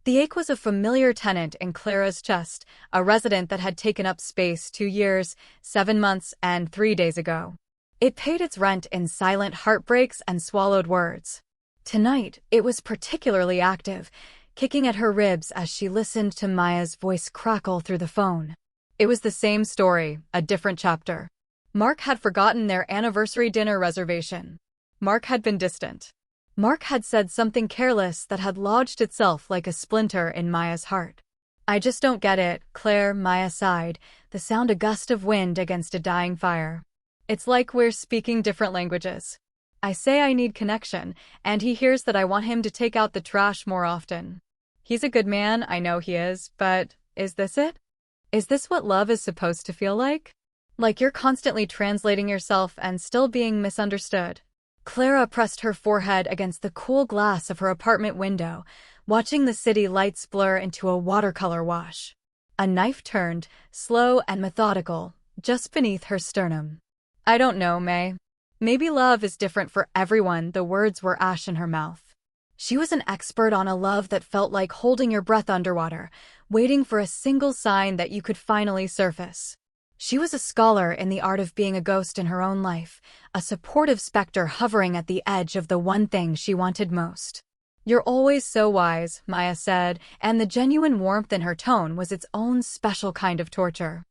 The ache was a familiar tenant in Clara's chest, a resident that had taken up space 2 years, 7 months, and 3 days ago. It paid its rent in silent heartbreaks and swallowed words. Tonight, it was particularly active, kicking at her ribs as she listened to Maya's voice crackle through the phone. It was the same story, a different chapter. Mark had forgotten their anniversary dinner reservation. Mark had been distant. Mark had said something careless that had lodged itself like a splinter in Maya's heart. "I just don't get it, Claire," Maya sighed, the sound a gust of wind against a dying fire. "It's like we're speaking different languages. I say I need connection, and he hears that I want him to take out the trash more often. He's a good man, I know he is, but is this it? Is this what love is supposed to feel like? Like you're constantly translating yourself and still being misunderstood." Clara pressed her forehead against the cool glass of her apartment window, watching the city lights blur into a watercolor wash. A knife turned, slow and methodical, just beneath her sternum. "I don't know, May. Maybe love is different for everyone." The words were ash in her mouth. She was an expert on a love that felt like holding your breath underwater, waiting for a single sign that you could finally surface. She was a scholar in the art of being a ghost in her own life, a supportive specter hovering at the edge of the one thing she wanted most. "You're always so wise," Maya said, and the genuine warmth in her tone was its own special kind of torture.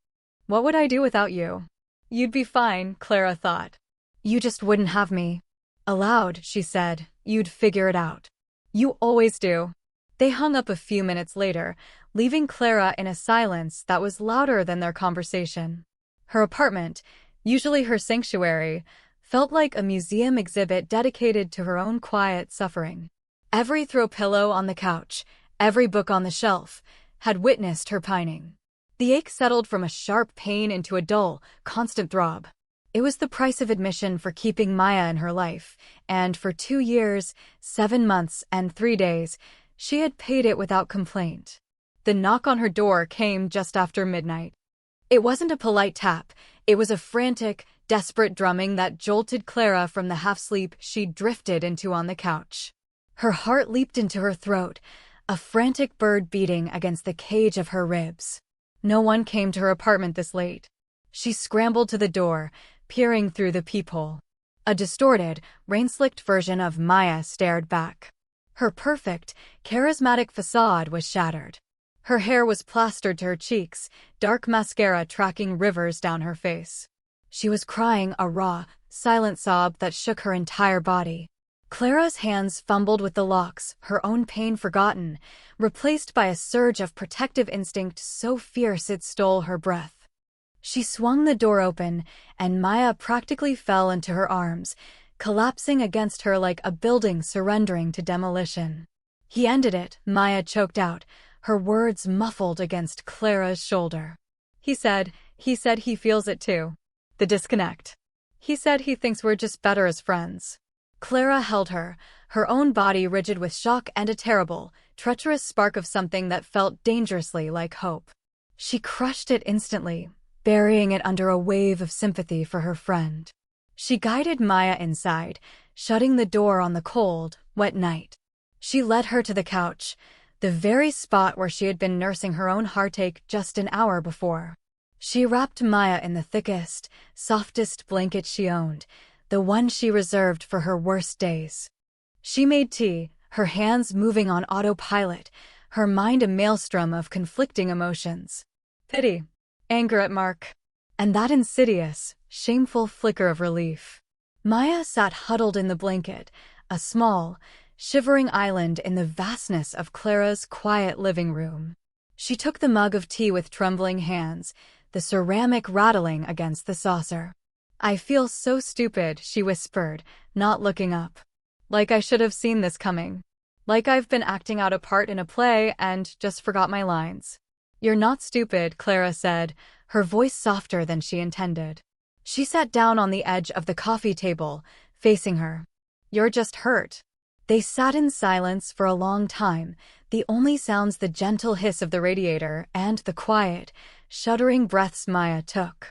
"What would I do without you?" "You'd be fine," Clara thought. "You just wouldn't have me." Aloud, she said, "You'd figure it out. You always do." They hung up a few minutes later, leaving Clara in a silence that was louder than their conversation. Her apartment, usually her sanctuary, felt like a museum exhibit dedicated to her own quiet suffering. Every throw pillow on the couch, every book on the shelf, had witnessed her pining. The ache settled from a sharp pain into a dull, constant throb. It was the price of admission for keeping Maya in her life, and for 2 years, 7 months, and 3 days, she had paid it without complaint. The knock on her door came just after midnight. It wasn't a polite tap, it was a frantic, desperate drumming that jolted Clara from the half-sleep she'd drifted into on the couch. Her heart leaped into her throat, a frantic bird beating against the cage of her ribs. No one came to her apartment this late. She scrambled to the door, peering through the peephole. A distorted, rain-slicked version of Maya stared back. Her perfect, charismatic facade was shattered. Her hair was plastered to her cheeks, dark mascara tracking rivers down her face. She was crying a raw, silent sob that shook her entire body. Clara's hands fumbled with the locks, her own pain forgotten, replaced by a surge of protective instinct so fierce it stole her breath. She swung the door open, and Maya practically fell into her arms, collapsing against her like a building surrendering to demolition. "He ended it," Maya choked out, her words muffled against Clara's shoulder. He said he feels it too. The disconnect. He said he thinks we're just better as friends." Clara held her, her own body rigid with shock and a terrible, treacherous spark of something that felt dangerously like hope. She crushed it instantly, burying it under a wave of sympathy for her friend. She guided Maya inside, shutting the door on the cold, wet night. She led her to the couch, the very spot where she had been nursing her own heartache just an hour before. She wrapped Maya in the thickest, softest blanket she owned, the one she reserved for her worst days. She made tea, her hands moving on autopilot, her mind a maelstrom of conflicting emotions. Pity, anger at Mark, and that insidious, shameful flicker of relief. Maya sat huddled in the blanket, a small, shivering island in the vastness of Clara's quiet living room. She took the mug of tea with trembling hands, the ceramic rattling against the saucer. "I feel so stupid," she whispered, not looking up. "Like I should have seen this coming. Like I've been acting out a part in a play and just forgot my lines." "You're not stupid," Clara said, her voice softer than she intended. She sat down on the edge of the coffee table, facing her. "You're just hurt." They sat in silence for a long time, the only sounds the gentle hiss of the radiator and the quiet, shuddering breaths Maya took.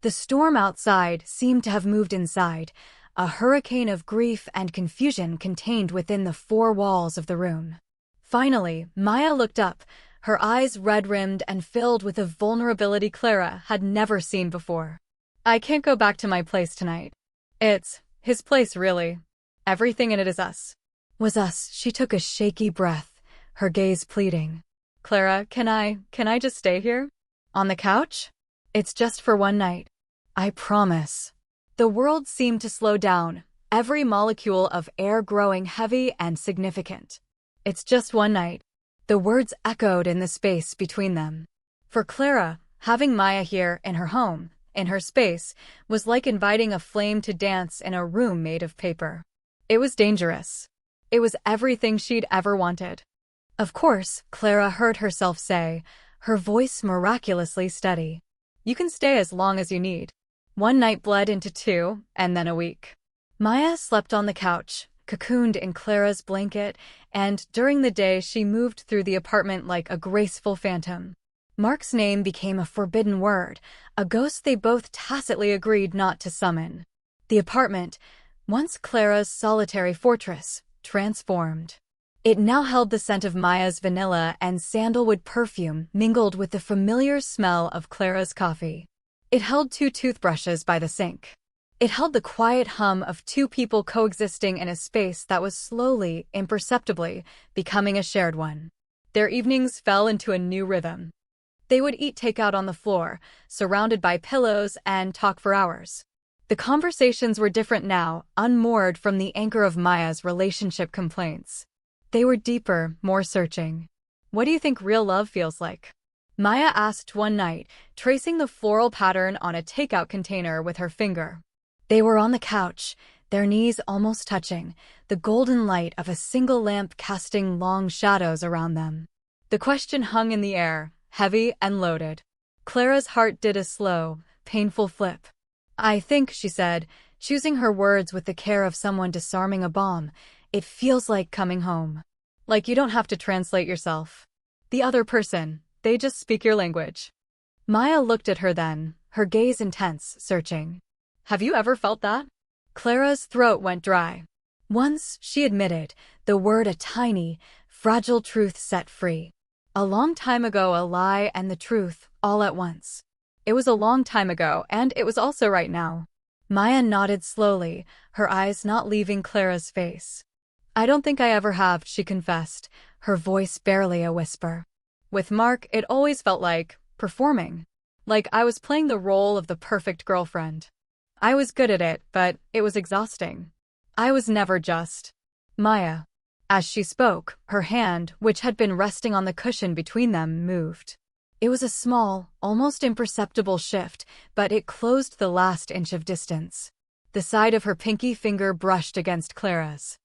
The storm outside seemed to have moved inside, a hurricane of grief and confusion contained within the 4 walls of the room. Finally, Maya looked up, her eyes red-rimmed and filled with a vulnerability Clara had never seen before. I can't go back to my place tonight. It's his place, really. Everything in it is us. Was us. She took a shaky breath, her gaze pleading. Clara, can I just stay here? On the couch? It's just for one night. I promise. The world seemed to slow down, every molecule of air growing heavy and significant. It's just one night. The words echoed in the space between them. For Clara, having Maya here in her home, in her space, was like inviting a flame to dance in a room made of paper. It was dangerous. It was everything she'd ever wanted. Of course, Clara heard herself say, her voice miraculously steady. You can stay as long as you need. One night bled into 2, and then a week. Maya slept on the couch, cocooned in Clara's blanket, and during the day she moved through the apartment like a graceful phantom. Mark's name became a forbidden word, a ghost they both tacitly agreed not to summon. The apartment, once Clara's solitary fortress, transformed. It now held the scent of Maya's vanilla and sandalwood perfume mingled with the familiar smell of Clara's coffee. It held 2 toothbrushes by the sink. It held the quiet hum of 2 people coexisting in a space that was slowly, imperceptibly, becoming a shared one. Their evenings fell into a new rhythm. They would eat takeout on the floor, surrounded by pillows, and talk for hours. The conversations were different now, unmoored from the anchor of Maya's relationship complaints. They were deeper, more searching. What do you think real love feels like? Maya asked one night, tracing the floral pattern on a takeout container with her finger. They were on the couch, their knees almost touching, the golden light of a single lamp casting long shadows around them. The question hung in the air, heavy and loaded. Clara's heart did a slow, painful flip. I think, she said, choosing her words with the care of someone disarming a bomb, it feels like coming home. Like you don't have to translate yourself. The other person, they just speak your language. Maya looked at her then, her gaze intense, searching. Have you ever felt that? Clara's throat went dry. Once, she admitted, the word a tiny, fragile truth set free. A long time ago, a lie and the truth, all at once. It was a long time ago, and it was also right now. Maya nodded slowly, her eyes not leaving Clara's face. I don't think I ever have, she confessed, her voice barely a whisper. With Mark, it always felt like performing. Like I was playing the role of the perfect girlfriend. I was good at it, but it was exhausting. I was never just Maya. As she spoke, her hand, which had been resting on the cushion between them, moved. It was a small, almost imperceptible shift, but it closed the last inch of distance. The side of her pinky finger brushed against Clara's.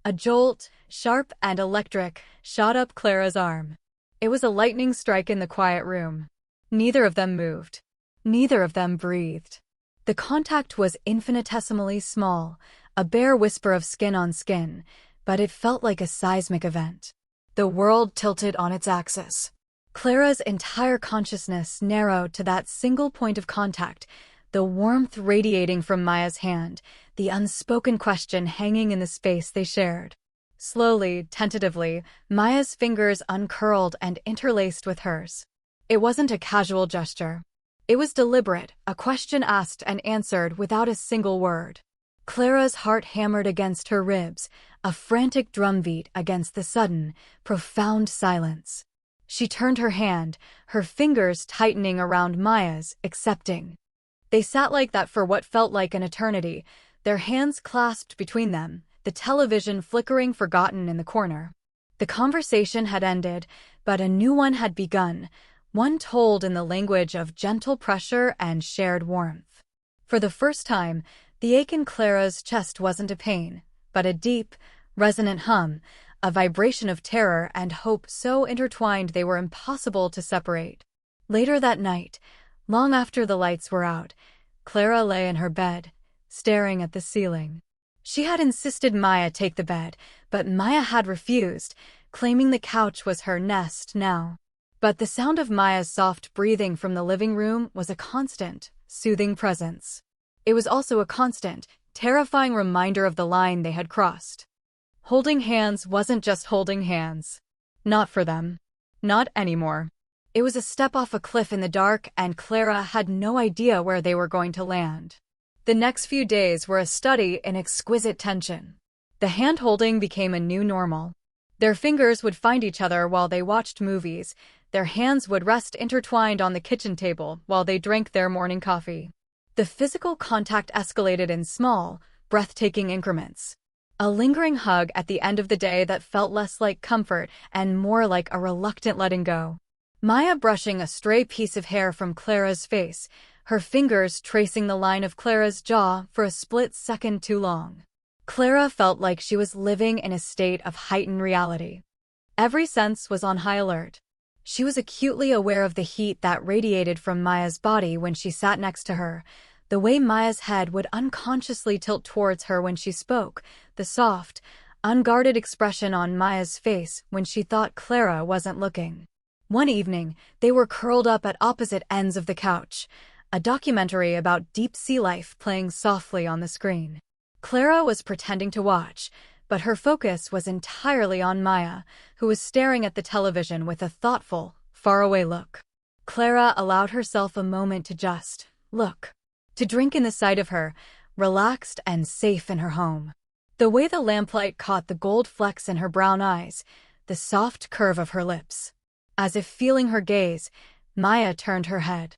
A jolt, sharp and electric, shot up Clara's arm. It was a lightning strike in the quiet room. Neither of them moved. Neither of them breathed. The contact was infinitesimally small, a bare whisper of skin on skin, but it felt like a seismic event. The world tilted on its axis. Clara's entire consciousness narrowed to that single point of contact, the warmth radiating from Maya's hand, the unspoken question hanging in the space they shared. Slowly, tentatively, Maya's fingers uncurled and interlaced with hers. It wasn't a casual gesture. It was deliberate, a question asked and answered without a single word. Clara's heart hammered against her ribs, a frantic drumbeat against the sudden, profound silence. She turned her hand, her fingers tightening around Maya's, accepting. They sat like that for what felt like an eternity, their hands clasped between them, the television flickering forgotten in the corner. The conversation had ended, but a new one had begun, one told in the language of gentle pressure and shared warmth. For the first time, the ache in Clara's chest wasn't a pain, but a deep, resonant hum, a vibration of terror and hope so intertwined they were impossible to separate. Later that night, long after the lights were out, Clara lay in her bed, staring at the ceiling. She had insisted Maya take the bed, but Maya had refused, claiming the couch was her nest now. But the sound of Maya's soft breathing from the living room was a constant, soothing presence. It was also a constant, terrifying reminder of the line they had crossed. Holding hands wasn't just holding hands. Not for them. Not anymore. It was a step off a cliff in the dark, and Clara had no idea where they were going to land. The next few days were a study in exquisite tension. The hand-holding became a new normal. Their fingers would find each other while they watched movies. Their hands would rest intertwined on the kitchen table while they drank their morning coffee. The physical contact escalated in small, breathtaking increments. A lingering hug at the end of the day that felt less like comfort and more like a reluctant letting go. Maya brushing a stray piece of hair from Clara's face, her fingers tracing the line of Clara's jaw for a split second too long. Clara felt like she was living in a state of heightened reality. Every sense was on high alert. She was acutely aware of the heat that radiated from Maya's body when she sat next to her, the way Maya's head would unconsciously tilt towards her when she spoke, the soft, unguarded expression on Maya's face when she thought Clara wasn't looking. One evening, they were curled up at opposite ends of the couch, a documentary about deep-sea life playing softly on the screen. Clara was pretending to watch, but her focus was entirely on Maya, who was staring at the television with a thoughtful, faraway look. Clara allowed herself a moment to just look, to drink in the sight of her, relaxed and safe in her home. The way the lamplight caught the gold flecks in her brown eyes, the soft curve of her lips. As if feeling her gaze, Maya turned her head.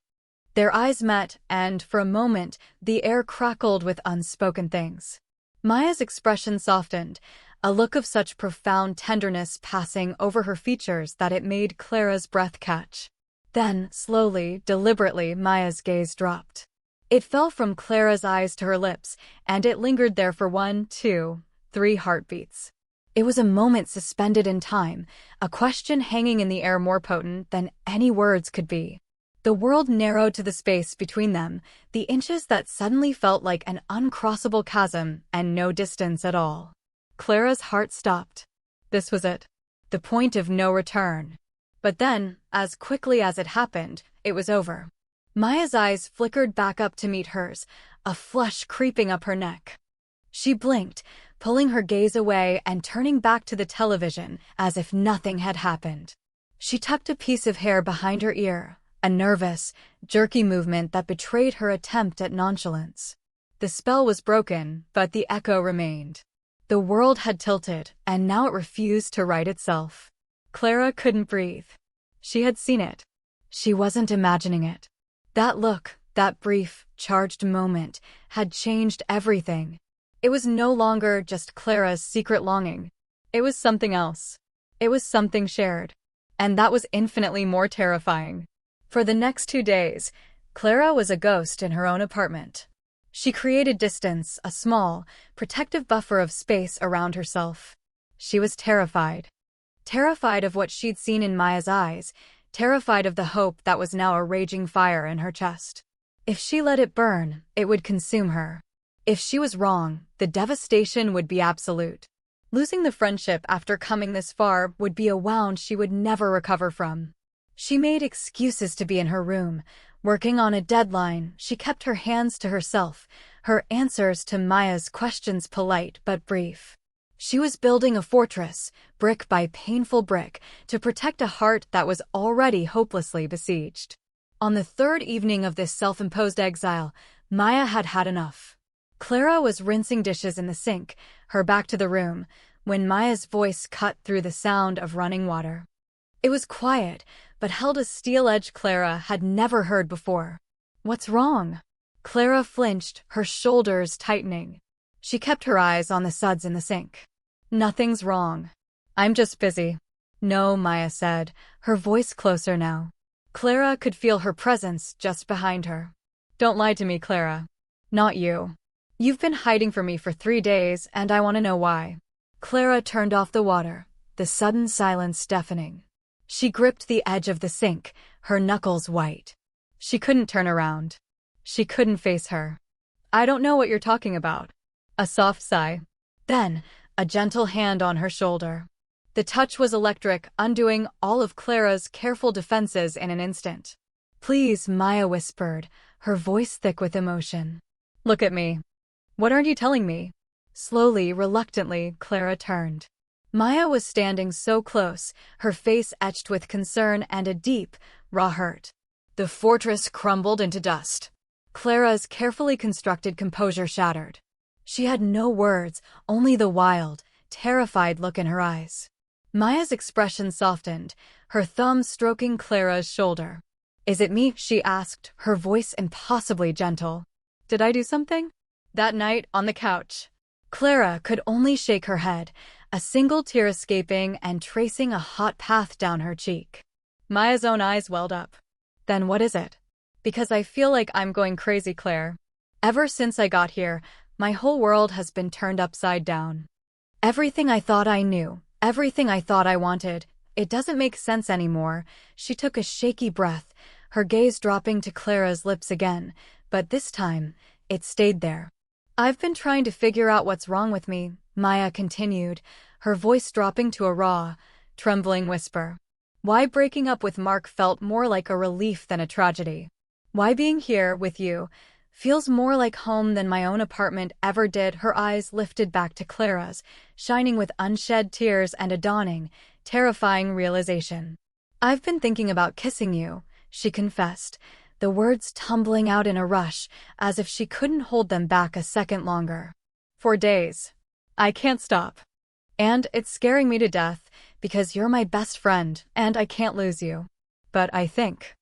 Their eyes met, and for a moment, the air crackled with unspoken things. Maya's expression softened, a look of such profound tenderness passing over her features that it made Clara's breath catch. Then, slowly, deliberately, Maya's gaze dropped. It fell from Clara's eyes to her lips, and it lingered there for 1, 2, 3 heartbeats. It was a moment suspended in time, a question hanging in the air more potent than any words could be. The world narrowed to the space between them, the inches that suddenly felt like an uncrossable chasm and no distance at all. Clara's heart stopped. This was it. The point of no return. But then, as quickly as it happened, it was over. Maya's eyes flickered back up to meet hers, a flush creeping up her neck. She blinked, pulling her gaze away and turning back to the television as if nothing had happened. She tucked a piece of hair behind her ear, a nervous, jerky movement that betrayed her attempt at nonchalance. The spell was broken, but the echo remained. The world had tilted, and now it refused to right itself. Clara couldn't breathe. She had seen it. She wasn't imagining it. That look, that brief, charged moment, had changed everything. It was no longer just Clara's secret longing. It was something else. It was something shared. And that was infinitely more terrifying. For the next 2 days, Clara was a ghost in her own apartment. She created distance, a small, protective buffer of space around herself. She was terrified. Terrified of what she'd seen in Maya's eyes, terrified of the hope that was now a raging fire in her chest. If she let it burn, it would consume her. If she was wrong, the devastation would be absolute. Losing the friendship after coming this far would be a wound she would never recover from. She made excuses to be in her room. Working on a deadline, she kept her hands to herself, her answers to Maya's questions polite but brief. She was building a fortress, brick by painful brick, to protect a heart that was already hopelessly besieged. On the 3rd evening of this self-imposed exile, Maya had had enough. Clara was rinsing dishes in the sink, her back to the room, when Maya's voice cut through the sound of running water. It was quiet, but held a steel edge Clara had never heard before. "What's wrong?" Clara flinched, her shoulders tightening. She kept her eyes on the suds in the sink. "Nothing's wrong. I'm just busy." "No," Maya said, her voice closer now. Clara could feel her presence just behind her. "Don't lie to me, Clara. Not you. You've been hiding from me for 3 days, and I want to know why." Clara turned off the water, the sudden silence deafening. She gripped the edge of the sink, her knuckles white. She couldn't turn around. She couldn't face her. "I don't know what you're talking about." A soft sigh. Then, a gentle hand on her shoulder. The touch was electric, undoing all of Clara's careful defenses in an instant. "Please," Maya whispered, her voice thick with emotion. "Look at me. What aren't you telling me?" Slowly, reluctantly, Clara turned. Maya was standing so close, her face etched with concern and a deep, raw hurt. The fortress crumbled into dust. Clara's carefully constructed composure shattered. She had no words, only the wild, terrified look in her eyes. Maya's expression softened, her thumb stroking Clara's shoulder. "Is it me?" she asked, her voice impossibly gentle. "Did I do something?" That night, on the couch, Clara could only shake her head, a single tear escaping and tracing a hot path down her cheek. Maya's own eyes welled up. "Then what is it?" "Because I feel like I'm going crazy, Claire. Ever since I got here, my whole world has been turned upside down. Everything I thought I knew, everything I thought I wanted, it doesn't make sense anymore." She took a shaky breath, her gaze dropping to Clara's lips again, but this time, it stayed there. "I've been trying to figure out what's wrong with me," Maya continued, her voice dropping to a raw, trembling whisper. "Why breaking up with Mark felt more like a relief than a tragedy. Why being here with you feels more like home than my own apartment ever did." Her eyes lifted back to Clara's, shining with unshed tears and a dawning, terrifying realization. "I've been thinking about kissing you," she confessed, the words tumbling out in a rush, as if she couldn't hold them back a second longer. "For days. I can't stop. And it's scaring me to death, because you're my best friend, and I can't lose you. But I think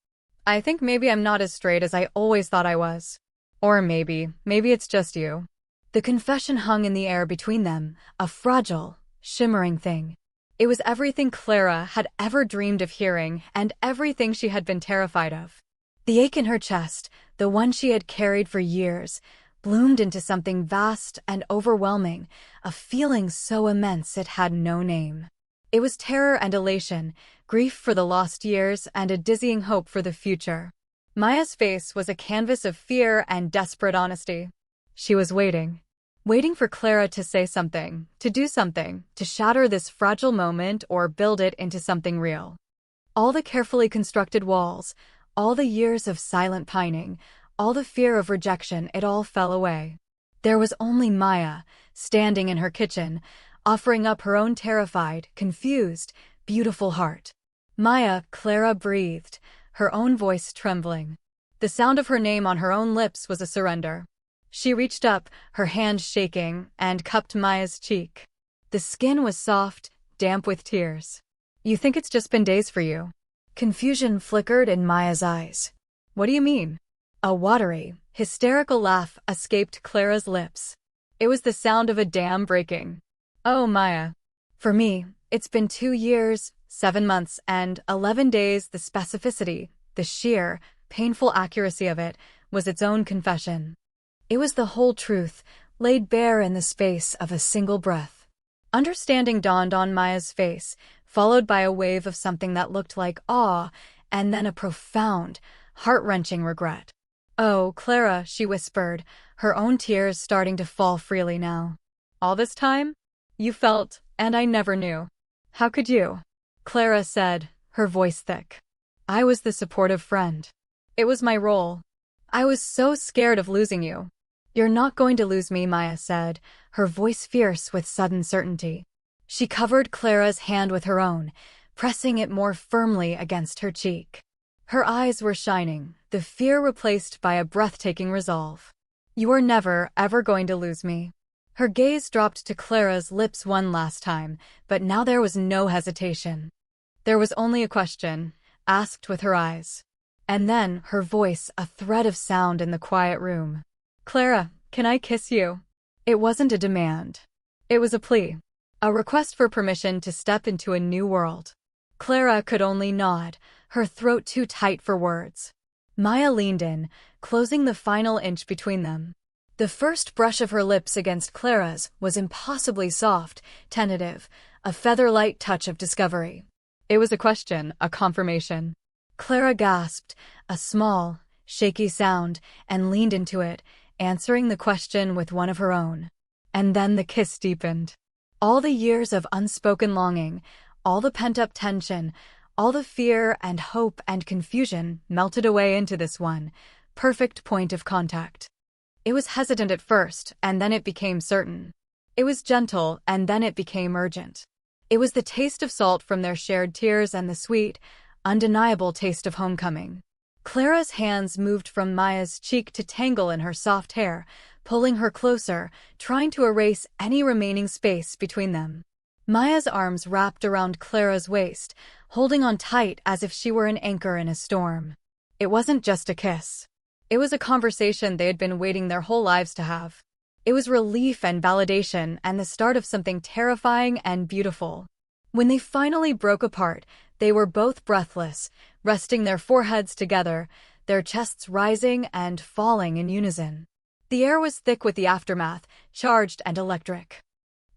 maybe I'm not as straight as I always thought I was. Or maybe it's just you." The confession hung in the air between them, a fragile, shimmering thing. It was everything Clara had ever dreamed of hearing and everything she had been terrified of. The ache in her chest, the one she had carried for years, bloomed into something vast and overwhelming, a feeling so immense it had no name. It was terror and elation, grief for the lost years and a dizzying hope for the future. Maya's face was a canvas of fear and desperate honesty. She was waiting for Clara to say something, to do something, to shatter this fragile moment or build it into something real. All the carefully constructed walls, all the years of silent pining, all the fear of rejection, it all fell away. There was only Maya, standing in her kitchen, offering up her own terrified, confused, beautiful heart. "Maya," Clara breathed, her own voice trembling. The sound of her name on her own lips was a surrender. She reached up, her hand shaking, and cupped Maya's cheek. The skin was soft, damp with tears. "You think it's just been days for you?" Confusion flickered in Maya's eyes. "What do you mean?" A watery, hysterical laugh escaped Clara's lips. It was the sound of a dam breaking. "Oh, Maya. For me, it's been 2 years, 7 months, and 11 days." The specificity, the sheer, painful accuracy of it, was its own confession. It was the whole truth, laid bare in the space of a single breath. Understanding dawned on Maya's face, followed by a wave of something that looked like awe, and then a profound, heart-wrenching regret. "Oh, Clara," she whispered, her own tears starting to fall freely now. "All this time? You felt, and I never knew. How could you?" Clara said, her voice thick. "I was the supportive friend. It was my role. I was so scared of losing you." "You're not going to lose me," Maya said, her voice fierce with sudden certainty. She covered Clara's hand with her own, pressing it more firmly against her cheek. Her eyes were shining, the fear replaced by a breathtaking resolve. "You are never, ever going to lose me." Her gaze dropped to Clara's lips one last time, but now there was no hesitation. There was only a question, asked with her eyes. And then, her voice a thread of sound in the quiet room. "Clara, can I kiss you?" It wasn't a demand. It was a plea. A request for permission to step into a new world. Clara could only nod, her throat too tight for words. Maya leaned in, closing the final inch between them. The first brush of her lips against Clara's was impossibly soft, tentative, a feather-light touch of discovery. It was a question, a confirmation. Clara gasped, a small, shaky sound, and leaned into it, answering the question with one of her own. And then the kiss deepened. All the years of unspoken longing, all the pent-up tension, all the fear and hope and confusion melted away into this one, perfect point of contact. It was hesitant at first, and then it became certain. It was gentle, and then it became urgent. It was the taste of salt from their shared tears and the sweet, undeniable taste of homecoming. Clara's hands moved from Maya's cheek to tangle in her soft hair, pulling her closer, trying to erase any remaining space between them. Maya's arms wrapped around Clara's waist, holding on tight as if she were an anchor in a storm. It wasn't just a kiss. It was a conversation they had been waiting their whole lives to have. It was relief and validation and the start of something terrifying and beautiful. When they finally broke apart, they were both breathless, resting their foreheads together, their chests rising and falling in unison. The air was thick with the aftermath, charged and electric.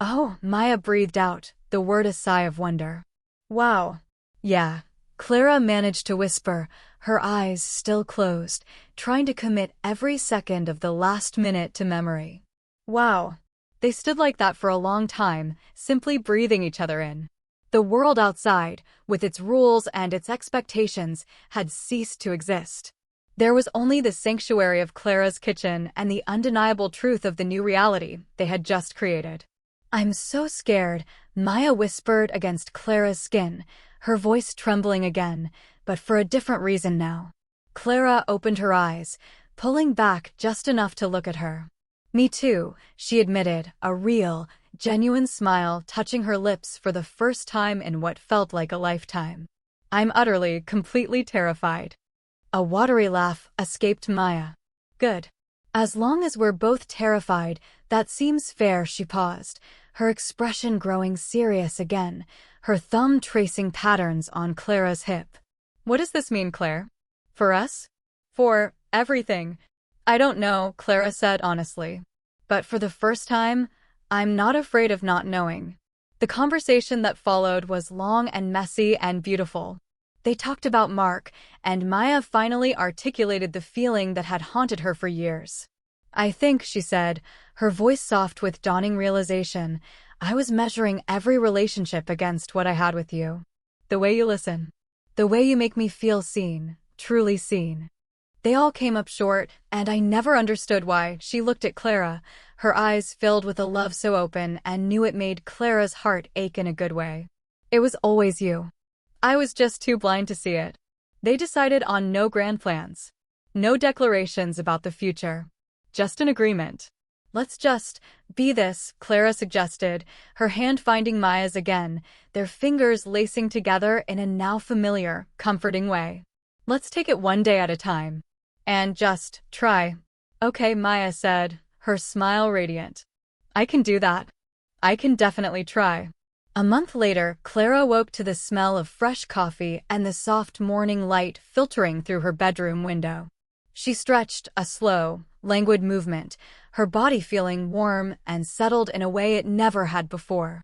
"Oh," Maya breathed out, the word a sigh of wonder. "Wow." "Yeah," Clara managed to whisper, her eyes still closed, trying to commit every second of the last minute to memory. "Wow." They stood like that for a long time, simply breathing each other in. The world outside, with its rules and its expectations, had ceased to exist. There was only the sanctuary of Clara's kitchen and the undeniable truth of the new reality they had just created. "I'm so scared," Maya whispered against Clara's skin, her voice trembling again, but for a different reason now. Clara opened her eyes, pulling back just enough to look at her. "Me too," she admitted, a real, genuine smile touching her lips for the first time in what felt like a lifetime. "I'm utterly, completely terrified." A watery laugh escaped Maya. "Good. As long as we're both terrified, that seems fair." She paused, her expression growing serious again, her thumb tracing patterns on Clara's hip. "What does this mean, Claire? For us? For everything?" "I don't know," Clara said honestly. "But for the first time, I'm not afraid of not knowing." The conversation that followed was long and messy and beautiful. They talked about Mark, and Maya finally articulated the feeling that had haunted her for years. "I think," she said, her voice soft with dawning realization, "I was measuring every relationship against what I had with you. The way you listen. The way you make me feel seen, truly seen. They all came up short, and I never understood why." She looked at Clara, her eyes filled with a love so open and knew it made Clara's heart ache in a good way. "It was always you. I was just too blind to see it." They decided on no grand plans. No declarations about the future. Just an agreement. "Let's just be this," Clara suggested, her hand finding Maya's again, their fingers lacing together in a now familiar, comforting way. "Let's take it one day at a time. And just try." "Okay," Maya said, her smile radiant. "I can do that. I can definitely try." A month later, Clara woke to the smell of fresh coffee and the soft morning light filtering through her bedroom window. She stretched, a slow, languid movement, her body feeling warm and settled in a way it never had before.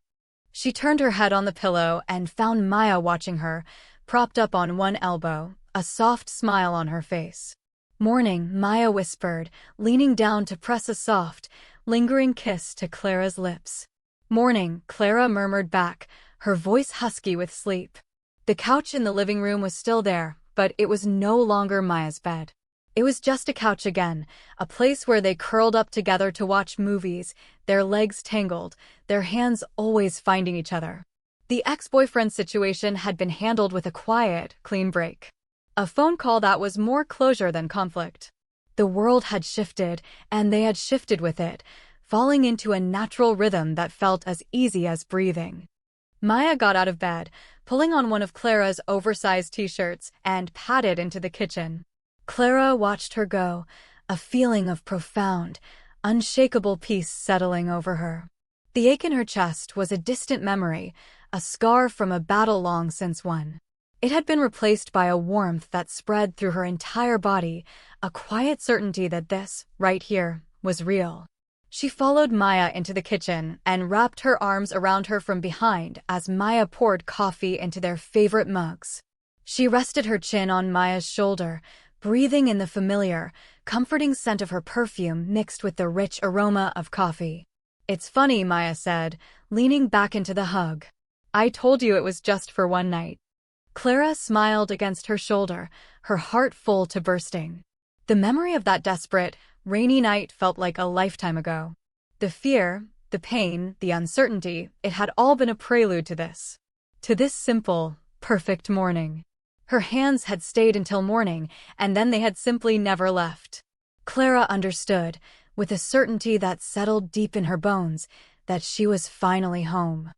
She turned her head on the pillow and found Maya watching her, propped up on one elbow, a soft smile on her face. "Morning," Maya whispered, leaning down to press a soft, lingering kiss to Clara's lips. "Morning," Clara murmured back, her voice husky with sleep. The couch in the living room was still there, but it was no longer Maya's bed. It was just a couch again, a place where they curled up together to watch movies, their legs tangled, their hands always finding each other. The ex-boyfriend situation had been handled with a quiet, clean break. A phone call that was more closure than conflict. The world had shifted, and they had shifted with it, falling into a natural rhythm that felt as easy as breathing. Maya got out of bed, pulling on one of Clara's oversized t-shirts, and padded into the kitchen. Clara watched her go, a feeling of profound, unshakable peace settling over her. The ache in her chest was a distant memory, a scar from a battle long since won. It had been replaced by a warmth that spread through her entire body, a quiet certainty that this, right here, was real. She followed Maya into the kitchen and wrapped her arms around her from behind as Maya poured coffee into their favorite mugs. She rested her chin on Maya's shoulder, breathing in the familiar, comforting scent of her perfume mixed with the rich aroma of coffee. "It's funny," Maya said, leaning back into the hug. "I told you it was just for one night." Clara smiled against her shoulder, her heart full to bursting. The memory of that desperate, rainy night felt like a lifetime ago. The fear, The pain, the uncertainty, it had all been a prelude to this. To this simple, perfect morning. Her hands had stayed until morning, and then they had simply never left. Clara understood, with a certainty that settled deep in her bones, that she was finally home.